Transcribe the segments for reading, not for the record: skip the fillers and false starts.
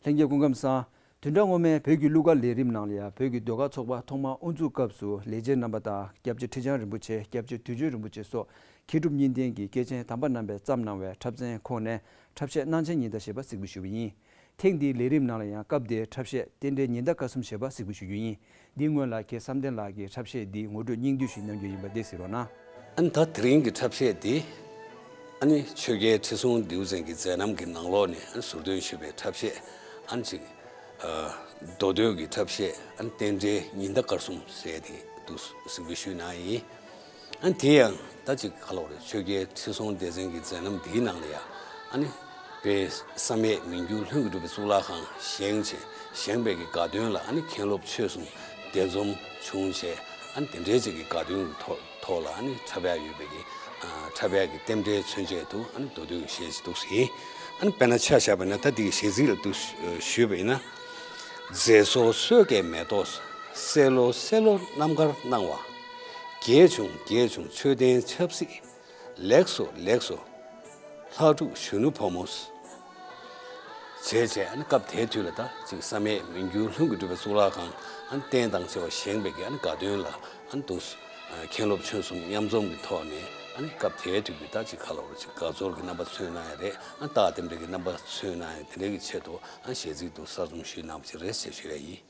Lengye kungamsa tundangome pegi luga lerim nanglia pegi doga chokba thongma unju kapsu leje nambata kyapje tijan rimbuche kyapje tuju rimbuche so kidum nyindengi kechen tamba nambe chamnangwe thapjen khone thapche nanchen nyinda sheba sigbushubi tengdi lerim nanglia kapde thapche tende nyinda kasum sheba sigbushubi dingwen la ke samden la ge thapche di ngodu nyingdu shi nangyo yimba desirona anta tringi thapche di ani choge chisung diuzengi zanam gi nanglo ne an surdön shube thapche anchi dodogi thapche an tende nyinda karsum sedi dus sigbushu nai an tiang dachi khalore choge chisung dezengi zanam di nanglia ani be same mingyu lhungdu be sula khang shengche shengbe gi gadön la ani khenlop chesung dezom chungche an tende gi gadön thola ani chabya yubegi chab야기 때문에 천재도 안 도도 시에도 시 안 페나차샤바나 다디 시질도 쉬베나 제소 속에 메도스 셀로 남가 나와 계중 최대한 첩시 렉소 하두 슈누 포모스 제제 안갑 대줄다 지금 삼에 민규 흥구도 소라강 안 땡당세와 생백이 안 가도라 안 도스 캔롭 천숨 얌좀기 토네 아니 갑테에도 다지 칼로르 가조르기 넘버 2나야데 안 따템데기 넘버 2나야 데기 체도 안 시지도 사좀시 남지 레세시레이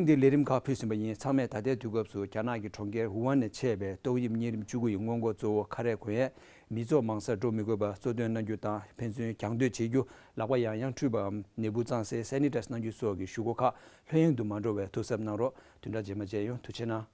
de lerim ka physim yin chame ta de dugap su kyana gi thongge huwan ne chebe to yim nyirim chugu yungong go zo khare khoye mizo mangsa do mi go ba so den na juta pension kyangde chegyu lawa yang yang chuba nebu chang se sanitas na ju so gi shugo kha hyen du ma ro we to sab na ro tunda jema je yo tuchena